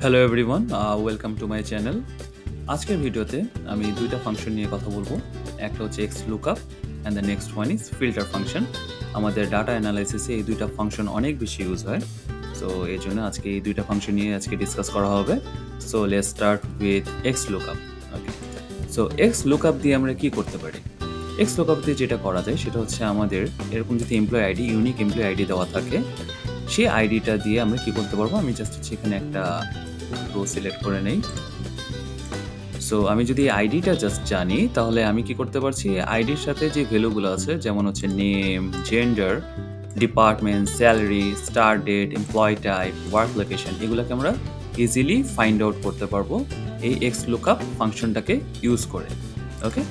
Hello everyone, welcome to my channel. আজকের ভিডিওতে আমি দুইটা ফাংশন নিয়ে কথা বলবো। একটা হচ্ছে x lookup and the next one is filter function. আমাদের ডাটা অ্যানালাইসিসে এই দুইটা ফাংশন অনেক বেশি ইউজ হয়। সো এই জন্য আজকে এই দুইটা ফাংশন নিয়ে আজকে ডিসকাস করা হবে। So let's start with ex lookup. Okay, so x lookup দিয়ে আমরা কি করতে পারি? এক্স লুকআপ দিয়ে যেটা করা যায় সেটা হচ্ছে আমাদের এরকম যদি employee ID, unique employee ID দেওয়া থাকে, সেই আইডিটা দিয়ে আমরা কি করতে পারবো? আমি জাস্ট হচ্ছে এখানে একটা রো সিলেক্ট করে নেই। সো আমি যদি আইডিটা জাস্ট জানি তাহলে আমি কি করতে পারছি? আইডির সাথে যে ভ্যালুগুলো আছে যেমন হচ্ছে name, gender, department, salary, start date, employee type, work location, এগুলোকে আমরা ইজিলি ফাইন্ড আউট করতে পারবো এই এক্স লুকআপ ফাংশনটাকে ইউজ করে। Okay,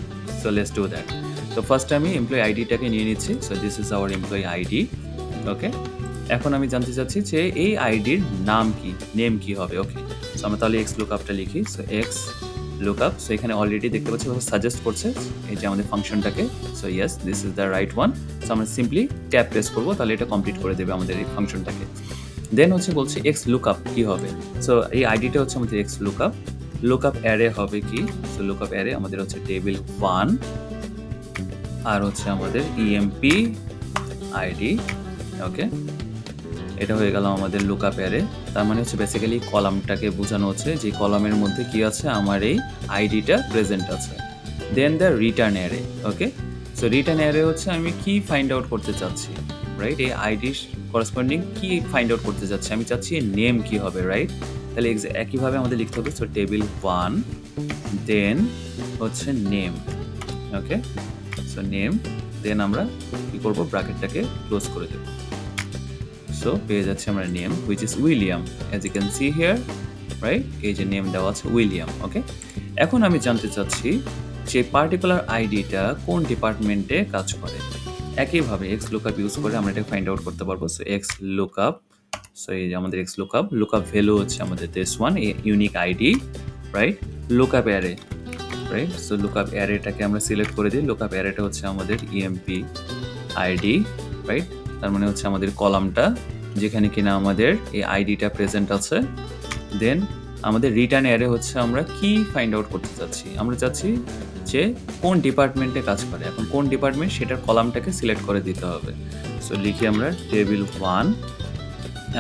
so let's do that. তো ফার্স্ট আমি এমপ্লয় আইডিটাকে নিয়ে নিচ্ছি। So this is our employee ID. Okay, এখন আমি জানতে চাচ্ছি যে এই আইডির নাম কি, নেম কি হবে। ওকে, সো আমরা তাহলে এক্স লুকআপটা লিখি। সো এক্স লুকআপ, সো এখানে অলরেডি দেখতে পাচ্ছি সাজেস্ট করছে এই যে আমাদের ফাংশনটাকে। So yes, this is the right one. So আমরা সিম্পলি ট্যাপ প্রেস করবো, তাহলে এটা কমপ্লিট করে দেবে আমাদের এই ফাংশনটাকে। দেন হচ্ছে বলছে এক্স লুকআপ কি হবে। সো এই আইডিটা হচ্ছে আমাদের এক্স লুকআপ। লুকআপ অ্যারে হবে কি? সো লুকআপ অ্যারে আমাদের হচ্ছে টেবিল 1 আর হচ্ছে আমাদের ইএমপি আইডি। ওকে, এটা হয়ে গেল আমাদের লুকআপ অ্যারে। তার মানে হচ্ছে বেসিক্যালি কলামটাকে বোঝানো হচ্ছে যে কলামের মধ্যে কি আছে, আমার এই আইডিটা প্রেজেন্ট আছে। Then the return array. Okay, so return array হচ্ছে আমি কি ফাইন্ড আউট করতে চাচ্ছি, রাইট? এই আইডির করেসপন্ডিং কি ফাইন্ড আউট করতে চাচ্ছি? আমি চাচ্ছি নেম কি হবে, রাইট? তাহলে একইভাবে আমাদের লিখতে হবে। সো টেবিল 1 দেন হচ্ছে নেম। ওকে, সো নেম, দেন আমরা কি করব? ব্র্যাকেটটাকে ক্লোজ করে দেবো। সো পেয়ে যাচ্ছে আমরা name which is William, as you can see here, right? এই যে নেম দেওয়া আছে উইলিয়াম। ওকে, এখন আমি জানতে চাচ্ছি যে পার্টিকুলার আইডিটা কোন ডিপার্টমেন্টে কাজ করে। একইভাবে এক্স লুকআপ ইউজ করে আমরা এটা ফাইন্ড আউট করতে পারবো। সো এক্স লুকআপ, সো এই যে আমাদের এক্স লুকআপ, লুকআপ ভ্যালু হচ্ছে আমাদের this one, unique ID, right? Lookup array, right? So lookup অ্যারেটাকে আমরা সিলেক্ট করে দিই। লুকআপ অ্যারেটা হচ্ছে আমাদের ইএমপি আইডি, রাইট? তার মানে হচ্ছে আমাদের কলামটা যেখানে কিনা আমাদের এই আইডিটা প্রেজেন্ট আছে। দেন আমাদের রিটার্ন অ্যারে হচ্ছে আমরা কি ফাইন্ড আউট করতে চাচ্ছি? আমরা চাচ্ছি যে কোন ডিপার্টমেন্টে কাজ করে। এখন কোন ডিপার্টমেন্ট সেটার কলামটাকে সিলেক্ট করে দিতে হবে। সো লিখি আমরা টেবিল 1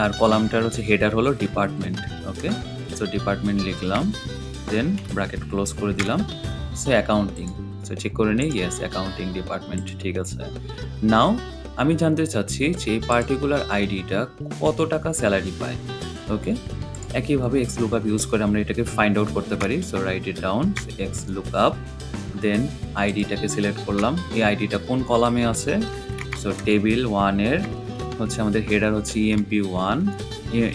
আর কলামটার হচ্ছে হেডার হলো ডিপার্টমেন্ট। ওকে, সো ডিপার্টমেন্ট লিখলাম, দেন ব্র্যাকেট ক্লোজ করে দিলাম। সো অ্যাকাউন্টিং, সো চেক করে নিই, ইয়েস অ্যাকাউন্টিং ডিপার্টমেন্ট, ঠিক আছে। নাও আমি জানতে চাচ্ছি যে এই পার্টিকুলার আইডিটা কত টাকা স্যালারি পায়। ওকে, একইভাবে এক্স লুকআপ ইউজ করে আমরা এটাকে ফাইন্ড আউট করতে পারি। So write it down, x lookup, then আইডিটাকে সিলেক্ট করলাম। এই আইডিটা কোন কলামে আছে? সো টেবিল 1 এর হচ্ছে আমাদের হেডার হচ্ছে ইএমপি 1,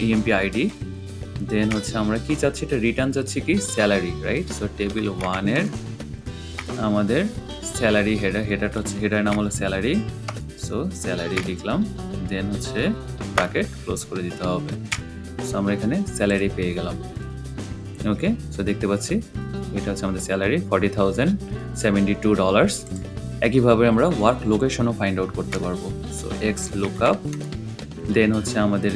ইএমপি আইডি। দেন হচ্ছে আমরা কি চাচ্ছি? এটা রিটার্ন চাচ্ছি কি? Salary, right? সো টেবিল 1 এর আমাদের স্যালারি হেডারটা হচ্ছে, হেডার নাম হলো স্যালারি। সো স্যালারি লিখলাম, দেন হচ্ছে ব্র্যাকেট ক্লোজ করে দিতে হবে। সো আমরা এখানে স্যালারি পেয়ে গেলাম। ওকে, সো দেখতে পাচ্ছি এটা হচ্ছে আমাদের স্যালারি $40,072। একইভাবে আমরা ওয়ার্ক লোকেশনও ফাইন্ড আউট করতে পারবো। সো এক্স লুকআপ, দেন হচ্ছে আমাদের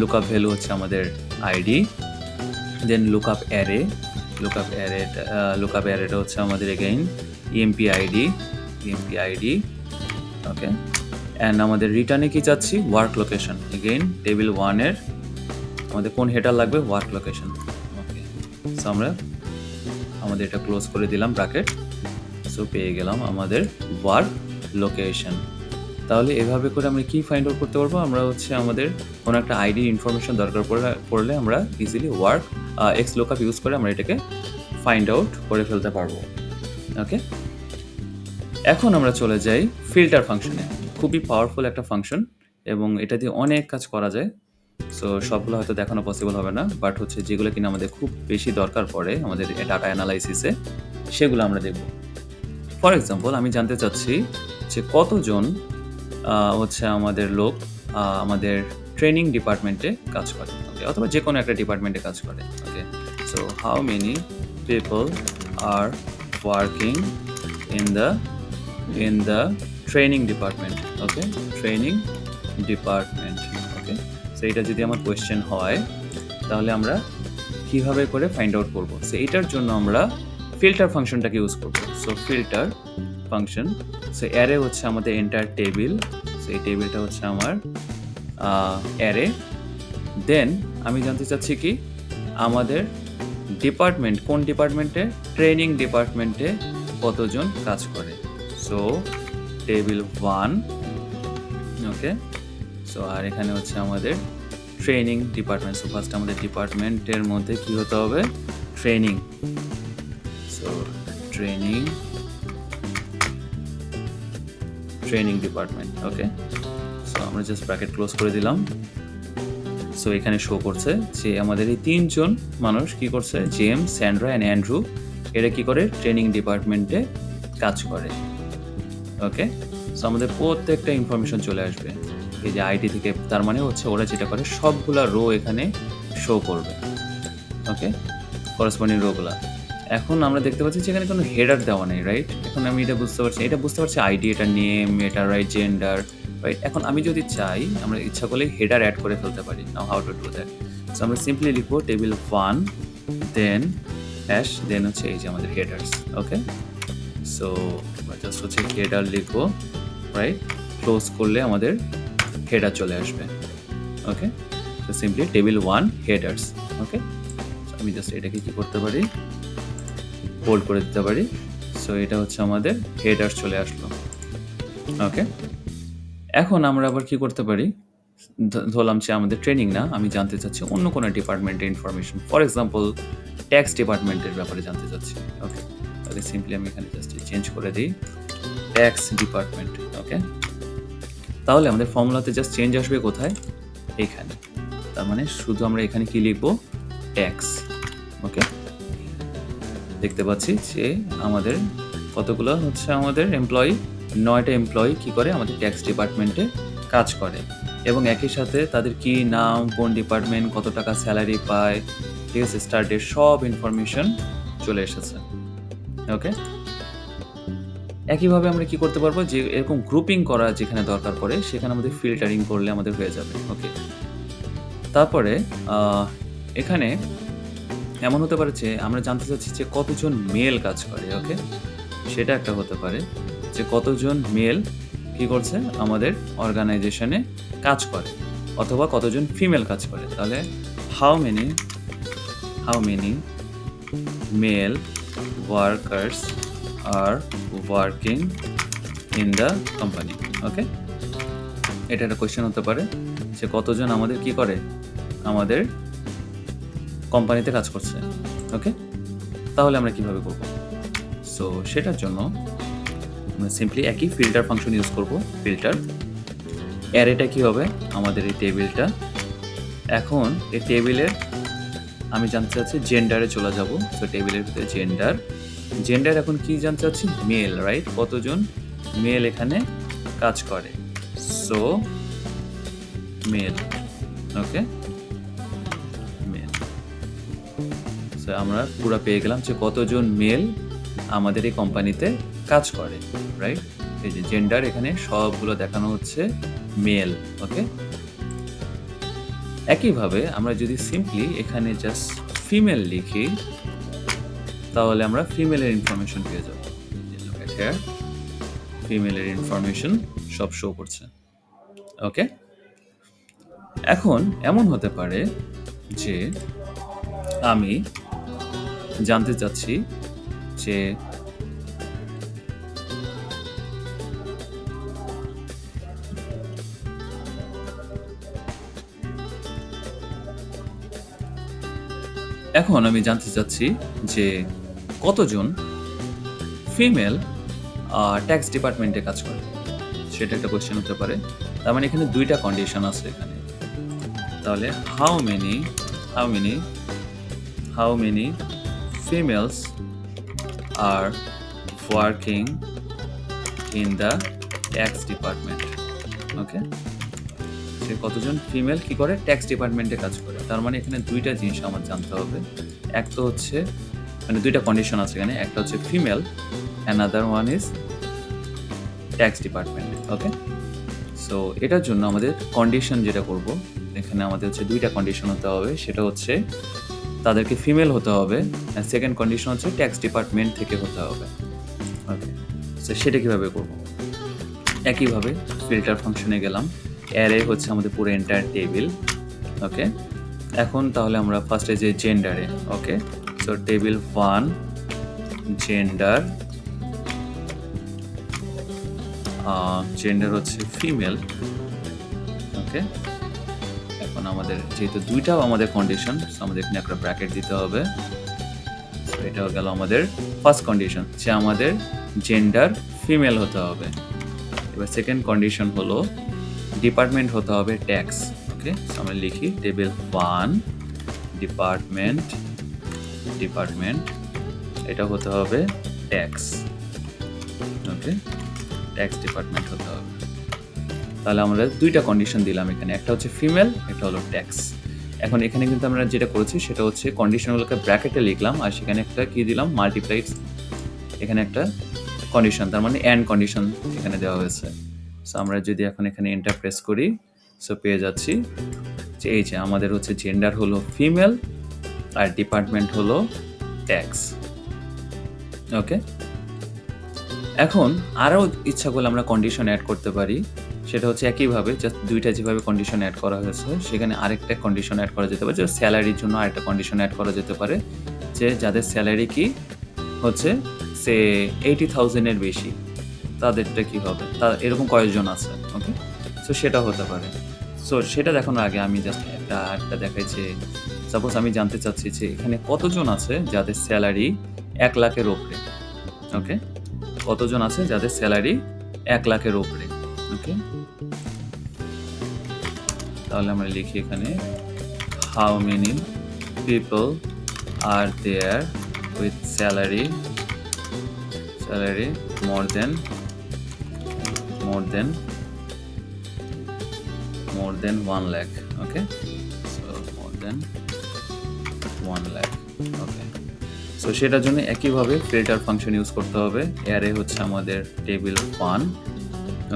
লুকআপ ভ্যালু হচ্ছে আমাদের আইডি, দেন লুকআপ অ্যারে, লুকআপ অ্যারেটা হচ্ছে আমাদের again EMP ID. Okay, and আমাদের রিটার্নে কি চাচ্ছি? Work location. এগেইন টেবিল 1 এর আমাদের কোন হেডার লাগবে? Work location. ওকে, সো আমরা আমাদের এটা ক্লোজ করে দিলাম ব্র্যাকেট। সো পেয়ে গেলাম আমাদের ওয়ার্ক লোকেশন। তাহলে এভাবে করে আমরা কি ফাইন্ড আউট করতে পারবো? আমরা হচ্ছে আমাদের কোনো একটা আইডি ইনফরমেশন দরকার পড়লে আমরা easily work x lookup use করে আমরা এটাকে ফাইন্ড আউট করে ফেলতে পারবো। ওকে, এখন আমরা চলে যাই ফিল্টার ফাংশনে। খুবই পাওয়ারফুল একটা ফাংশন এবং এটা দিয়ে অনেক কাজ করা যায়। সো সবগুলো হয়তো দেখানো পসিবল হবে না, বাট হচ্ছে যেগুলো কিনা আমাদের খুব বেশি দরকার পড়ে আমাদের ডাটা অ্যানালাইসিসে, সেগুলো আমরা দেখব। ফর এক্সাম্পল, আমি জানতে চাচ্ছি যে কতজন হচ্ছে আমাদের লোক আমাদের ট্রেনিং ডিপার্টমেন্টে কাজ করে, ওকে, অথবা যে কোনো একটা ডিপার্টমেন্টে কাজ করে। Okay, so how many people are working in the training department. Okay, training department. Okay, so এটা যদি আমার কোয়েশ্চেন হয় তাহলে আমরা কিভাবে করে ফাইন্ড আউট করব? সো এটার জন্য আমরা ফিল্টার ফাংশনটাকে ইউজ করব। So filter function, so array হচ্ছে আমাদের এন্টায়ার টেবিল। সো এই টেবিলটা হচ্ছে আমার অ্যারে। দেন আমি জানতে চাচ্ছি কি আমাদের ডিপার্টমেন্ট, কোন ডিপার্টমেন্টে? ট্রেনিং ডিপার্টমেন্টে কতজন কাজ করে। সো টেবিল 1, ওকে। সো আর এখানে হচ্ছে আমাদের ট্রেনিং ডিপার্টমেন্ট। সো ফার্স্ট আমাদের ডিপার্টমেন্টের মধ্যে কি হতে হবে? ট্রেনিং। সো ট্রেনিং ডিপার্টমেন্ট, ওকে। সো আমরা জাস্ট ব্র্যাকেট ক্লোজ করে দিলাম। সো এখানে শো করছে যে আমাদের এই 3 জন মানুষ কি করছে? জেমস, স্যান্ড্রা অ্যান্ড অ্যান্ড্রু, এরা কি করে? ট্রেনিং ডিপার্টমেন্টে কাজ করে, ওকে। সো আমাদের প্রত্যেকটা ইনফরমেশন চলে আসবে এই যে আইডি থেকে। তার মানে হচ্ছে ওরা যেটা করে সবগুলা রো এখানে শো করবে, ওকে, করসপন্ডিং রোগুলা। এখন আমরা দেখতে পাচ্ছি যে এখানে কোনো হেডার দেওয়া নেই, রাইট? এখন আমি এটা বুঝতে পারছি আইডি, এটা নেম, এটা রাইট, জেন্ডার, রাইট? এখন আমি যদি চাই আমরা ইচ্ছা করলে হেডার অ্যাড করে ফেলতে পারি। Now how to do that? So আমরা সিম্পলি লিখবো টেবিল 1, দেন হ্যাশ, দেন হচ্ছে এই যে আমাদের হেডার্স, ওকে। সো আমরা জাস্ট হচ্ছে হেডার লিখবো, রাইট? ক্লোজ করলে আমাদের হেডার চলে আসবে, okay. So simply table 1 headers, okay. আমি জাস্ট এটাকে কি করতে পারি? হোল্ড করে দিতে পারি। সো এটা হচ্ছে আমাদের হেডার্স চলে আসলো, ওকে। এখন আমরা আবার কি করতে পারি? ধরলাম যে আমাদের ট্রেনিং না, আমি জানতে চাচ্ছি অন্য কোনো ডিপার্টমেন্টের ইনফরমেশন। ফর এক্সাম্পল ট্যাক্স ডিপার্টমেন্টের ব্যাপারে জানতে চাচ্ছি, ওকে। তাহলে সিম্পলি আমি এখানে জাস্ট চেঞ্জ করে দিই ট্যাক্স ডিপার্টমেন্ট, ওকে। তাহলে আমাদের ফর্মুলাতে জাস্ট চেঞ্জ আসবে কোথায়? এখানে। তার মানে শুধু আমরা এখানে কি লিখবো? ট্যাক্স, ওকে। দেখতে পাচ্ছি যে আমাদের কতগুলো হচ্ছে আমাদের এমপ্লয়ি, 9টা এমপ্লয়ি কি করে? আমাদের ট্যাক্স ডিপার্টমেন্টে কাজ করে, এবং একই সাথে তাদের কি নাম, কোন ডিপার্টমেন্ট, কত টাকা স্যালারি পায়, ঠিক আছে, স্টার্ট ডেট, সব ইনফরমেশন চলে এসেছে, ওকে। একইভাবে আমরা কি করতে পারবো? যে এরকম গ্রুপিং করা যেখানে দরকার পড়ে সেখানে আমাদের ফিল্টারিং করলে আমাদের হয়ে যাবে, ওকে। তারপরে এখানে এমন হতে পারে যে আমরা জানতে চাচ্ছি যে কতজন মেল কাজ করে, ওকে। সেটা একটা হতে পারে যে কতজন মেল কি করছে আমাদের অর্গানাইজেশনে কাজ করে, অথবা কতজন ফিমেল কাজ করে। তাহলে how many male workers are working in the company, okay. এটা একটা কোয়েশ্চেন হতে পারে যে কতজন আমাদের কি করে? আমাদের কোম্পানিতে কাজ করছে, ওকে। তাহলে আমরা কিভাবে করব? সো সেটার জন্য আমরা সিম্পলি একই ফিল্টার ফাংশন ইউজ করব। ফিল্টার অ্যারেটা কি হবে? আমাদের এই টেবিলটা। এখন এই টেবিলের আমি জানতে চাচ্ছি জেন্ডারে চলে যাব। সো টেবিলের ভিতরে জেন্ডার এখন কি জানতে চাচ্ছি? Mail, right? কতজন মেল এখানে কাজ করে। সো মেল, ওকে, মেল। সো আমরা পুরো পেয়ে গেলাম যে কতজন মেল আমাদের এই কোম্পানিতে কাজ করে, রাইট? এই যে জেন্ডার এখানে সবগুলো দেখানো হচ্ছে মেল, ওকে। একইভাবে আমরা যদি সিম্পলি এখানে জাস্ট ফিমেল লিখি তাহলে আমরা ফিমেলের ইনফরমেশন পেয়ে যাব। ফিমেলের ইনফরমেশন সব শো করছে, ওকে। এখন এমন হতে পারে যে আমি জানতে চাচ্ছি যে কতজন ফিমেল ট্যাক্স ডিপার্টমেন্টে কাজ করে, সেটা একটা কোয়েশ্চেন হতে পারে। তার মানে এখানে 2টা কন্ডিশন আছে এখানে। তাহলে how many females are working in the tax department, okay. সে কতজন ফিমেল কি করে? ট্যাক্স ডিপার্টমেন্টে কাজ করে। তার মানে এখানে 2টা জিনিস আমার জানতে হবে। এক তো হচ্ছে মানে 2টা কন্ডিশন আছে এখানে, একটা হচ্ছে female, another one is tax department, okay. So এটার জন্য আমাদের কন্ডিশন যেটা করব, এখানে আমাদের হচ্ছে 2টা কন্ডিশন হতে হবে। সেটা হচ্ছে তাদেরকে ফিমেল হতে হবে, আর সেকেন্ড কন্ডিশন হচ্ছে ট্যাক্স ডিপার্টমেন্ট থেকে হতে হবে। ওকে, সো সেটা কীভাবে করব? একইভাবে ফিল্টার ফাংশনে গেলাম, অ্যারে হচ্ছে আমাদের পুরো এন্টায়ার টেবিল। ওকে, এখন তাহলে আমরা ফার্স্টে যে জেন্ডারে, ওকে, সো টেবিল 1 জেন্ডার, জেন্ডার হচ্ছে ফিমেল। ওকে, এখন আমাদের যেহেতু দুইটাও আমাদের কন্ডিশন, সো আমাদের এখানে একটা ব্র্যাকেট দিতে হবে। সো এটাও গেল আমাদের ফার্স্ট কন্ডিশন, যে আমাদের জেন্ডার ফিমেল হতে হবে। এবার সেকেন্ড কন্ডিশন হলো ডিপার্টমেন্ট হতে হবে ট্যাক্স। ওকে, সো আমরা লিখি টেবিল 1 ডিপার্টমেন্ট, এটা হতে হবে ট্যাক্স। ওকে, ট্যাক্স ডিপার্টমেন্ট হতে হবে। তাহলে আমরা 2টা কন্ডিশন দিলাম এখানে, একটা হচ্ছে ফিমেল, একটা হলো ট্যাক্স। এখন এখানে কিন্তু আমরা যেটা করেছি সেটা হচ্ছে কন্ডিশনগুলোকে ব্র্যাকেটে লিখলাম, আর সেখানে একটা কি দিলাম, মাল্টিপ্লাইড, এখানে একটা কন্ডিশন, তার মানে অ্যান্ড কন্ডিশন এখানে দেওয়া হয়েছে। সো আমরা যদি এখন এখানে এন্টার প্রেস করি, সো পেয়ে যাচ্ছি যে এই যে আমাদের হচ্ছে জেন্ডার হলো ফিমেল আর ডিপার্টমেন্ট হলো ট্যাক্স। ওকে, এখন আরও ইচ্ছা করলে আমরা কন্ডিশন অ্যাড করতে পারি। সেটা হচ্ছে একইভাবে জাস্ট 2টা যেভাবে কন্ডিশন অ্যাড করা হয়েছে সেখানে আরেকটা কন্ডিশন অ্যাড করা যেতে পারে, যে স্যালারির জন্য আরেকটা কন্ডিশন অ্যাড করা যেতে পারে, যে যাদের স্যালারি কি হচ্ছে সে 80,000-এর বেশি, তাদেরটা কি হবে, তা এরকম কয়েকজন আছে। ওকে, সো সেটা হতে পারে। সো সেটা দেখানোর আগে আমি জাস্ট একটা দেখাই যে সাপোজ আমি জানতে চাচ্ছি যে এখানে কতজন আছে যাদের স্যালারি 1 লাখের উপরে। ওকে, কতজন আছে যাদের স্যালারি 1 লাখের উপরে। ওকে, তাহলে আমরা লিখি এখানে how many people are there with salary more than 1 lakh. Okay, so more than 1 lakh. Okay, so সেটার জন্য একইভাবে ফিল্টার ফাংশন ইউজ করতে হবে। অ্যারে হচ্ছে আমাদের টেবিল 1।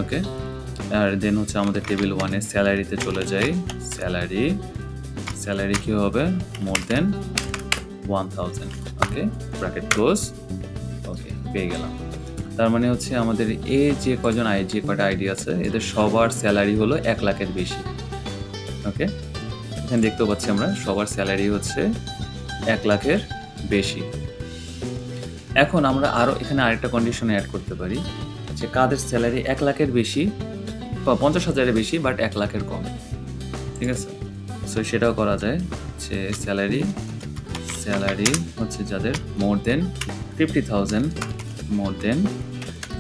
ওকে, আর দেন হচ্ছে আমাদের টেবিল 1-এর স্যালারিতে চলে যাই। স্যালারি কি হবে, মোর দেন 1000। ওকে, ব্র্যাকেট ক্লোজ। ওকে, পেয়ে গেলাম। তার মানে হচ্ছে আমাদের যে কয়টা আইডি আছে এদের সবার স্যালারি হলো 1 লাখের বেশি। ওকে, এখানে দেখতে পাচ্ছি আমরা সবার স্যালারি হচ্ছে 1 লাখের বেশি। এখন আমরা আরও এখানে আরেকটা কন্ডিশন অ্যাড করতে পারি, যে কাদের স্যালারি 1 লাখের বেশি বা 50,000-এর বেশি বাট 1 লাখের কম। ঠিক আছে, সো সেটাও করা যায়, যে স্যালারি হচ্ছে যাদের মোর than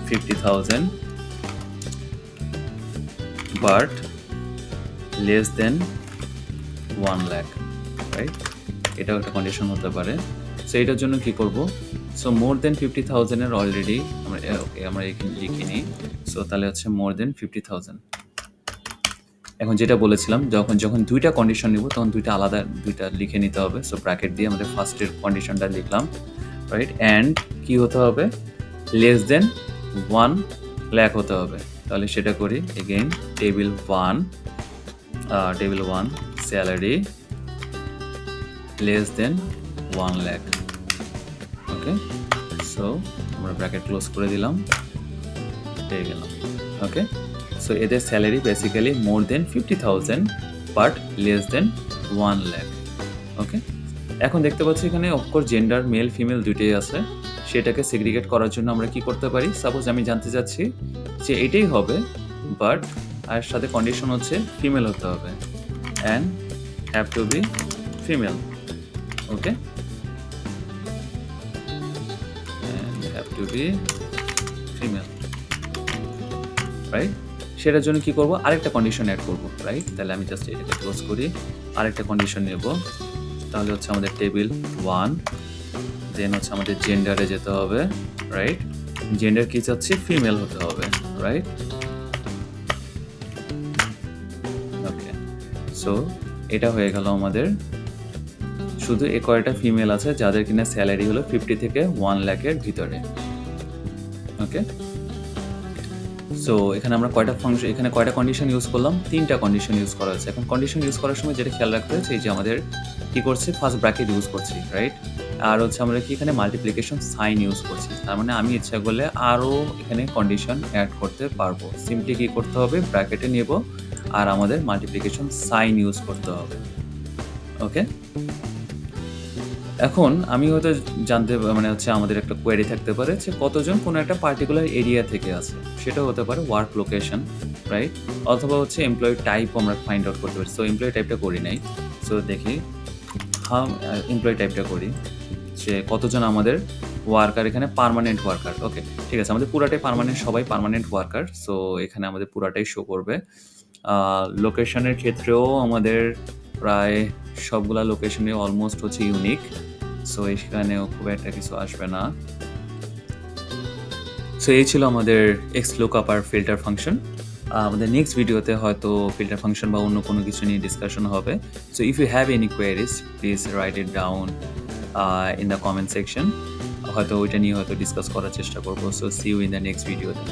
50,000 but less than 1 lakh, right? এটাও একটা কন্ডিশন হতে পারে। সো এটার জন্য কি করব, সো মোর দেন 50,000-এর অলরেডি আমরা এখানে লিখে নিই। সো তাহলে হচ্ছে মোর দেন 50,000। এখন যেটা বলেছিলাম, যখন 2টা কন্ডিশন নিব তখন 2টা আলাদা লিখে নিতে হবে। সো ব্র্যাকেট দিয়ে আমাদের ফার্স্টের কন্ডিশনটা লিখলাম, রাইট? অ্যান্ড কি হতে হবে, লেস দেন 1 লাখ হতে হবে। তাহলে সেটা করি again, table 1 salary less than 1 lakh. Okay, so আমরা ব্র্যাকেট ক্লোজ করে দিলাম, পেয়ে গেলাম। ওকে, সো এদের salary basically more than 50,000 but less than 1 lakh. Okay, এখন দেখতে পাচ্ছি এখানে অফকোর্স জেন্ডার মেল ফিমেল দুইটাই আছে। সেটাকে সেগ্রিগেট করার জন্য আমরা কি করতে পারি, সাপোজ আমি জানতে চাচ্ছি যে এটাই হবে বাট আর সাথে কন্ডিশন হচ্ছে ফিমেল হতে হবে, and have to be female. Okay, to be female, right? সেটার জন্য কি করব, আরেকটা কন্ডিশন অ্যাড করব, রাইট? তাহলে আমি জাস্ট এটাকে ক্লোজ করি, আরেকটা কন্ডিশন নেব। তাহলে হচ্ছে আমাদের টেবিল 1, দেন হচ্ছে আমাদের জেন্ডারে যেতে হবে, রাইট? জেন্ডার কি চাচ্ছি, ফিমেল হতে হবে, রাইট? ওকে, সো এটা হয়ে গেল আমাদের। শুধু এ কয়টা ফিমেল আছে যাদের কিনা স্যালারি হলো 50 থেকে 1 লাখের ভিতরে। ওকে, সো এখানে আমরা এখানে কয়টা কন্ডিশন ইউজ করলাম? ৩ টা কন্ডিশন ইউজ করা হয়েছে। এখন কন্ডিশন ইউজ করার সময় যেটা খেয়াল রাখতে হয়েছে এই যে আমাদের কি করছি ফার্স্ট ব্র্যাকেট ইউজ করছি, রাইট? আর হচ্ছে আমরা কি এখানে মাল্টিপ্লিকেশন সাইন ইউজ করছি। তার মানে আমি ইচ্ছা করলে আরও এখানে কন্ডিশন এড করতে পারবো। সিম্পলি কি করতে হবে? ব্র্যাকেটে নেব আর আমাদের মাল্টিপ্লিকেশন সাইন ইউজ করতে হবে। ওকে? এখন আমি হয়তো মানে হচ্ছে আমাদের একটা কোয়েরি থাকতে পারে যে কতজন কোনো একটা পার্টিকুলার এরিয়া থেকে আছে। সেটা হতে পারে ওয়ার্ক লোকেশন, রাইট? অথবা হচ্ছে এমপ্লয়ি টাইপও আমরা ফাইন্ড আউট করতে পারি। সো এমপ্লয়ি টাইপটা করি নাই। সো দেখি এমপ্লয়ি টাইপটা করি যে কতজন আমাদের ওয়ার্কার এখানে পার্মানেন্ট ওয়ার্কার। ওকে, ঠিক আছে। আমাদের পুরাটাই পার্মানেন্ট, সবাই পার্মানেন্ট ওয়ার্কার। সো এখানে আমাদের পুরাটাই শো করবে। লোকেশনের ক্ষেত্রেও আমাদের প্রায় সবগুলা লোকেশনে অলমোস্ট হচ্ছে ইউনিক। সো এখানেও খুব একটা কিছু আসবে না। সো এই ছিল আমাদের xlookup আর ফিল্টার ফাংশন। আমাদের নেক্সট ভিডিওতে হয়তো ফিল্টার ফাংশন বা অন্য কোনো কিছু নিয়ে ডিসকাশন হবে। So if you have any queries please write it down in the comment section. হয়তো ওইটা নিয়ে হয়তো ডিসকাস করার চেষ্টা করবো। So see you in the next ভিডিওতে।